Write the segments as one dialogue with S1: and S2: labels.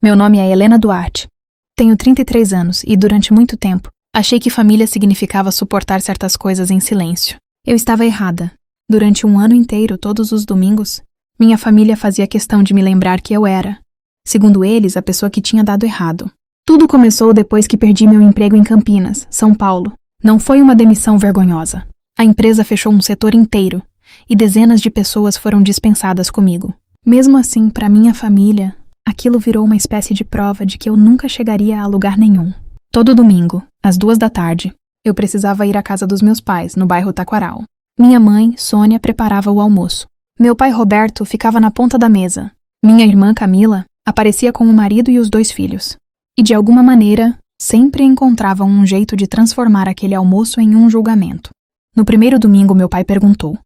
S1: Meu nome é Helena Duarte. Tenho 33 anos e, durante muito tempo, achei que família significava suportar certas coisas em silêncio. Eu estava errada. Durante um ano inteiro, todos os domingos, minha família fazia questão de me lembrar que eu era, segundo eles, a pessoa que tinha dado errado. Tudo começou depois que perdi meu emprego em Campinas, São Paulo. Não foi uma demissão vergonhosa. A empresa fechou um setor inteiro e dezenas de pessoas foram dispensadas comigo. Mesmo assim, para minha família, aquilo virou uma espécie de prova de que eu nunca chegaria a lugar nenhum. Todo domingo, às 2 da tarde, eu precisava ir à casa dos meus pais, no bairro Taquaral. Minha mãe, Sônia, preparava o almoço. Meu pai, Roberto, ficava na ponta da mesa. Minha irmã, Camila, aparecia com o marido e os 2 filhos. E, de alguma maneira, sempre encontravam um jeito de transformar aquele almoço em um julgamento. No primeiro domingo, meu pai perguntou: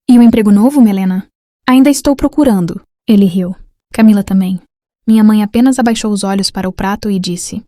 S1: "E o emprego novo, Melena?" "Ainda estou procurando." Ele riu. Camila também. Minha mãe apenas abaixou os olhos para o prato e disse: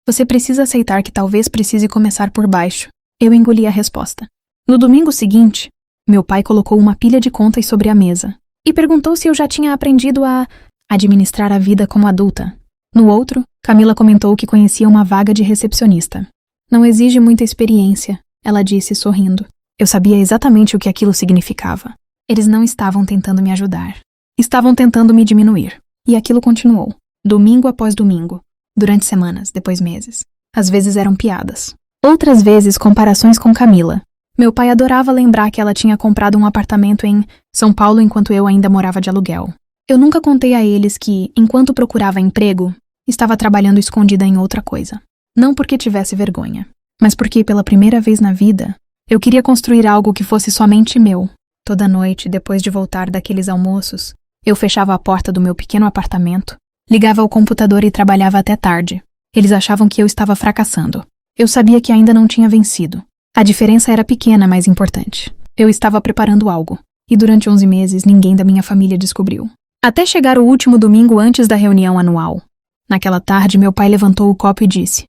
S1: "Você precisa aceitar que talvez precise começar por baixo." Eu engoli a resposta. No domingo seguinte, meu pai colocou uma pilha de contas sobre a mesa e perguntou se eu já tinha aprendido a administrar a vida como adulta. No outro, Camila comentou que conhecia uma vaga de recepcionista. "Não exige muita experiência", ela disse sorrindo. Eu sabia exatamente o que aquilo significava. Eles não estavam tentando me ajudar. Estavam tentando me diminuir. E aquilo continuou, domingo após domingo, durante semanas, depois meses. Às vezes eram piadas. Outras vezes, comparações com Camila. Meu pai adorava lembrar que ela tinha comprado um apartamento em São Paulo enquanto eu ainda morava de aluguel. Eu nunca contei a eles que, enquanto procurava emprego, estava trabalhando escondida em outra coisa. Não porque tivesse vergonha, mas porque, pela primeira vez na vida, eu queria construir algo que fosse somente meu. Toda noite, depois de voltar daqueles almoços, eu fechava a porta do meu pequeno apartamento, ligava o computador e trabalhava até tarde. Eles achavam que eu estava fracassando. Eu sabia que ainda não tinha vencido. A diferença era pequena, mas importante. Eu estava preparando algo. E durante 11 meses, ninguém da minha família descobriu. Até chegar o último domingo antes da reunião anual. Naquela tarde, meu pai levantou o copo e disse: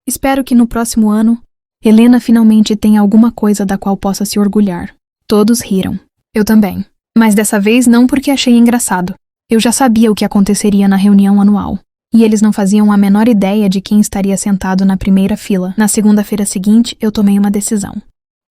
S1: "Espero que no próximo ano, Helena finalmente tenha alguma coisa da qual possa se orgulhar." Todos riram. Eu também. Mas dessa vez não porque achei engraçado. Eu já sabia o que aconteceria na reunião anual. E eles não faziam a menor ideia de quem estaria sentado na primeira fila. Na segunda-feira seguinte, eu tomei uma decisão.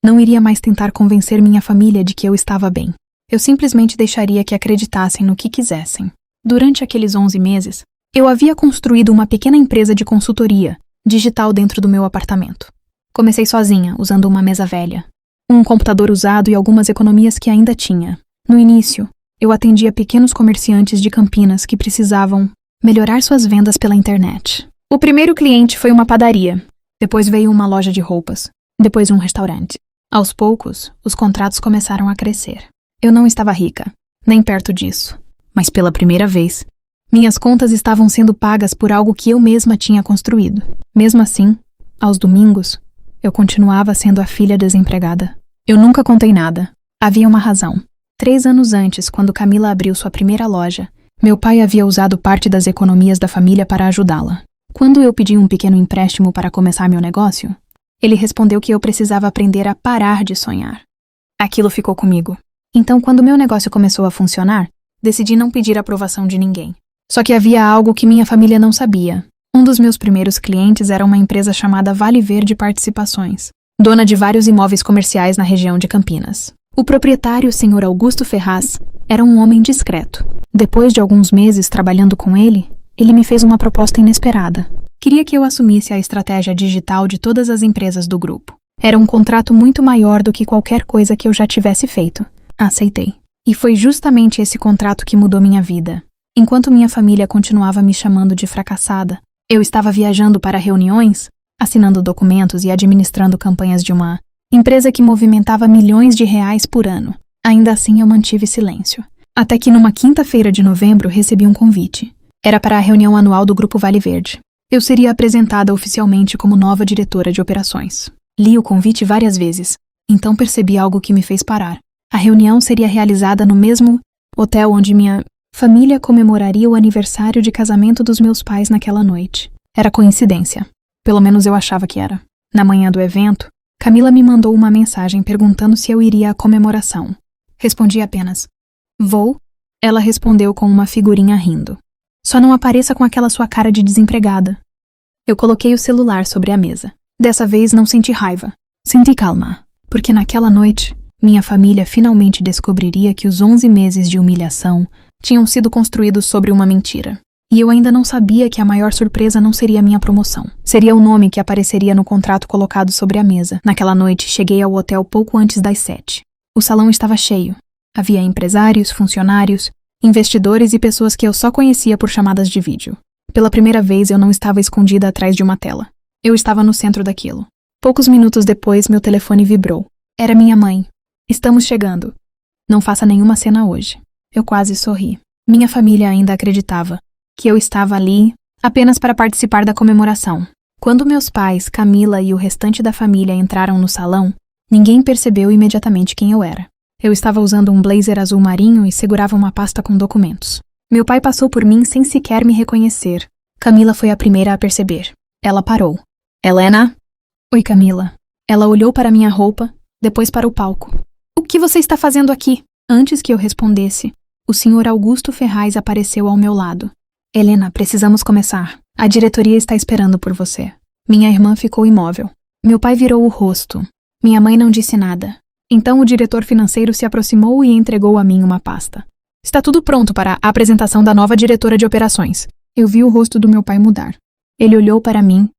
S1: Não iria mais tentar convencer minha família de que eu estava bem. Eu simplesmente deixaria que acreditassem no que quisessem. Durante aqueles 11 meses, eu havia construído uma pequena empresa de consultoria digital dentro do meu apartamento. Comecei sozinha, usando uma mesa velha, um computador usado e algumas economias que ainda tinha. No início, eu atendia pequenos comerciantes de Campinas que precisavam melhorar suas vendas pela internet. O primeiro cliente foi uma padaria, depois veio uma loja de roupas, depois um restaurante. Aos poucos, os contratos começaram a crescer. Eu não estava rica, nem perto disso, mas pela primeira vez, minhas contas estavam sendo pagas por algo que eu mesma tinha construído. Mesmo assim, aos domingos, eu continuava sendo a filha desempregada. Eu nunca contei nada. Havia uma razão. 3 anos antes, quando Camila abriu sua primeira loja, meu pai havia usado parte das economias da família para ajudá-la. Quando eu pedi um pequeno empréstimo para começar meu negócio, ele respondeu que eu precisava aprender a parar de sonhar. Aquilo ficou comigo. Então, quando meu negócio começou a funcionar, decidi não pedir aprovação de ninguém. Só que havia algo que minha família não sabia. Um dos meus primeiros clientes era uma empresa chamada Vale Verde Participações, dona de vários imóveis comerciais na região de Campinas. O proprietário, o Sr. Augusto Ferraz, era um homem discreto. Depois de alguns meses trabalhando com ele, ele me fez uma proposta inesperada. Queria que eu assumisse a estratégia digital de todas as empresas do grupo. Era um contrato muito maior do que qualquer coisa que eu já tivesse feito. Aceitei. E foi justamente esse contrato que mudou minha vida. Enquanto minha família continuava me chamando de fracassada, eu estava viajando para reuniões, assinando documentos e administrando campanhas de uma empresa que movimentava milhões de reais por ano. Ainda assim, eu mantive silêncio. Até que numa quinta-feira de novembro recebi um convite. Era para a reunião anual do Grupo Vale Verde. Eu seria apresentada oficialmente como nova diretora de operações. Li o convite várias vezes, então percebi algo que me fez parar. A reunião seria realizada no mesmo hotel onde minha família comemoraria o aniversário de casamento dos meus pais naquela noite. Era coincidência. Pelo menos eu achava que era. Na manhã do evento, Camila me mandou uma mensagem perguntando se eu iria à comemoração. Respondi apenas: "Vou." Ela respondeu com uma figurinha rindo. Só não apareça com aquela sua cara de desempregada. Eu coloquei o celular sobre a mesa. Dessa vez não senti raiva. Senti calma, porque naquela noite, minha família finalmente descobriria que os 11 meses de humilhação tinham sido construídos sobre uma mentira. E eu ainda não sabia que a maior surpresa não seria a minha promoção. Seria o nome que apareceria no contrato colocado sobre a mesa. Naquela noite, cheguei ao hotel pouco antes das 7. O salão estava cheio. Havia empresários, funcionários, investidores e pessoas que eu só conhecia por chamadas de vídeo. Pela primeira vez, eu não estava escondida atrás de uma tela. Eu estava no centro daquilo. Poucos minutos depois, meu telefone vibrou. Era minha mãe. Estamos chegando. Não faça nenhuma cena hoje. Eu quase sorri. Minha família ainda acreditava que eu estava ali apenas para participar da comemoração. Quando meus pais, Camila e o restante da família entraram no salão, ninguém percebeu imediatamente quem eu era. Eu estava usando um blazer azul marinho e segurava uma pasta com documentos. Meu pai passou por mim sem sequer me reconhecer. Camila foi a primeira a perceber. Ela parou. Helena? Oi, Camila. Ela olhou para minha roupa, depois para o palco. O que você está fazendo aqui? Antes que eu respondesse, o Sr. Augusto Ferraz apareceu ao meu lado. Helena, precisamos começar. A diretoria está esperando por você. Minha irmã ficou imóvel. Meu pai virou o rosto. Minha mãe não disse nada. Então o diretor financeiro se aproximou e entregou a mim uma pasta. Está tudo pronto para a apresentação da nova diretora de operações. Eu vi o rosto do meu pai mudar. Ele olhou para mim,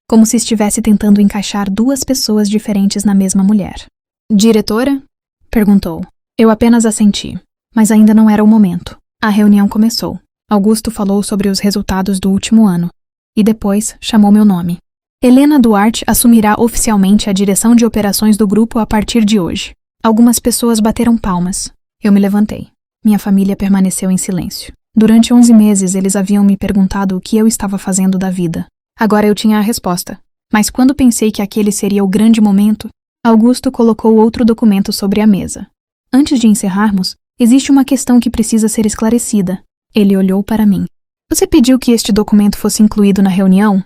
S1: como se estivesse tentando encaixar duas pessoas diferentes na mesma mulher. Diretora? Perguntou. Eu apenas assenti, mas ainda não era o momento. A reunião começou. Augusto falou sobre os resultados do último ano e depois chamou meu nome. Helena Duarte assumirá oficialmente a direção de operações do grupo a partir de hoje. Algumas pessoas bateram palmas. Eu me levantei. Minha família permaneceu em silêncio. Durante 11 meses eles haviam me perguntado o que eu estava fazendo da vida. Agora eu tinha a resposta. Mas quando pensei que aquele seria o grande momento, Augusto colocou outro documento sobre a mesa. Antes de encerrarmos, existe uma questão que precisa ser esclarecida. Ele olhou para mim. Você pediu que este documento fosse incluído na reunião?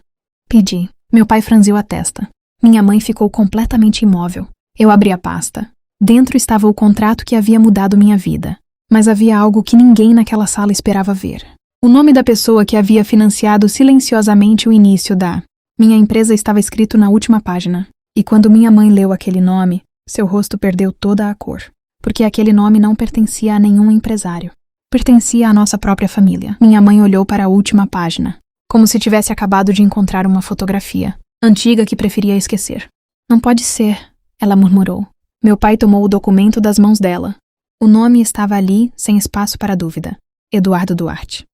S1: Pedi. Meu pai franziu a testa. Minha mãe ficou completamente imóvel. Eu abri a pasta. Dentro estava o contrato que havia mudado minha vida. Mas havia algo que ninguém naquela sala esperava ver. O nome da pessoa que havia financiado silenciosamente o início da minha empresa estava escrito na última página. E quando minha mãe leu aquele nome, seu rosto perdeu toda a cor. Porque aquele nome não pertencia a nenhum empresário. Pertencia à nossa própria família. Minha mãe olhou para a última página, como se tivesse acabado de encontrar uma fotografia, antiga que preferia esquecer. Não pode ser, ela murmurou. Meu pai tomou o documento das mãos dela. O nome estava ali, sem espaço para dúvida. Eduardo Duarte.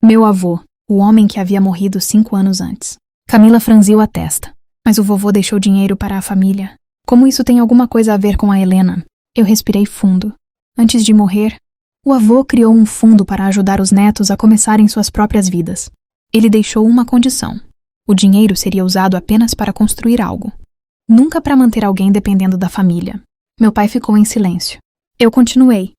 S1: Meu avô, o homem que havia morrido 5 anos antes. Camila franziu a testa. Mas o vovô deixou dinheiro para a família. Como isso tem alguma coisa a ver com a Helena? Eu respirei fundo. Antes de morrer, o avô criou um fundo para ajudar os netos a começarem suas próprias vidas. Ele deixou uma condição. O dinheiro seria usado apenas para construir algo. Nunca para manter alguém dependendo da família. Meu pai ficou em silêncio. Eu continuei.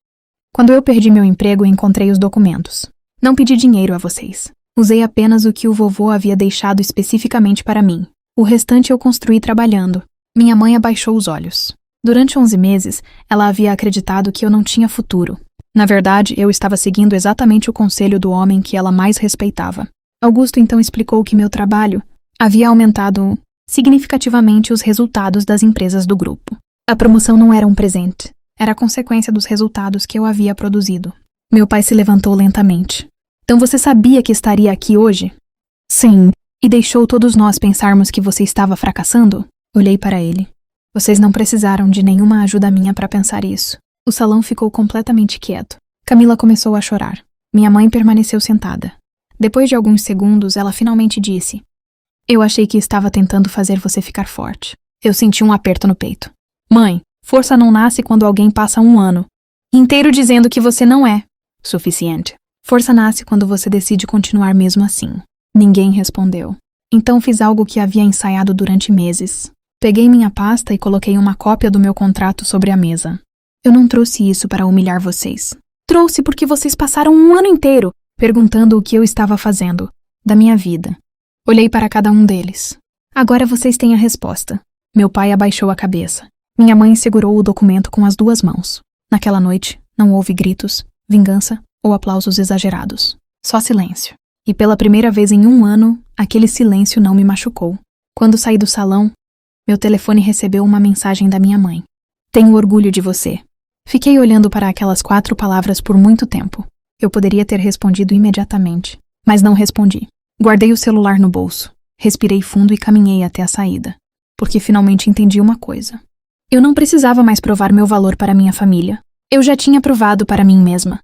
S1: Quando eu perdi meu emprego, encontrei os documentos. Não pedi dinheiro a vocês. Usei apenas o que o vovô havia deixado especificamente para mim. O restante eu construí trabalhando. Minha mãe abaixou os olhos. Durante 11 meses, ela havia acreditado que eu não tinha futuro. Na verdade, eu estava seguindo exatamente o conselho do homem que ela mais respeitava. Augusto então explicou que meu trabalho havia aumentado significativamente os resultados das empresas do grupo. A promoção não era um presente, era a consequência dos resultados que eu havia produzido. Meu pai se levantou lentamente. Então você sabia que estaria aqui hoje? Sim. E deixou todos nós pensarmos que você estava fracassando? Olhei para ele. Vocês não precisaram de nenhuma ajuda minha para pensar isso. O salão ficou completamente quieto. Camila começou a chorar. Minha mãe permaneceu sentada. Depois de alguns segundos, ela finalmente disse: Eu achei que estava tentando fazer você ficar forte. Eu senti um aperto no peito. Mãe, força não nasce quando alguém passa 1 ano inteiro dizendo que você não é suficiente. Força nasce quando você decide continuar mesmo assim. Ninguém respondeu. Então fiz algo que havia ensaiado durante meses. Peguei minha pasta e coloquei uma cópia do meu contrato sobre a mesa. Eu não trouxe isso para humilhar vocês. Trouxe porque vocês passaram 1 ano inteiro perguntando o que eu estava fazendo, da minha vida. Olhei para cada um deles. Agora vocês têm a resposta. Meu pai abaixou a cabeça. Minha mãe segurou o documento com as 2 mãos. Naquela noite, não houve gritos, vingança ou aplausos exagerados. Só silêncio. E pela primeira vez em 1 ano, aquele silêncio não me machucou. Quando saí do salão, meu telefone recebeu uma mensagem da minha mãe. Tenho orgulho de você. Fiquei olhando para aquelas 4 palavras por muito tempo. Eu poderia ter respondido imediatamente, mas não respondi. Guardei o celular no bolso, respirei fundo e caminhei até a saída, porque finalmente entendi uma coisa. Eu não precisava mais provar meu valor para minha família. Eu já tinha provado para mim mesma.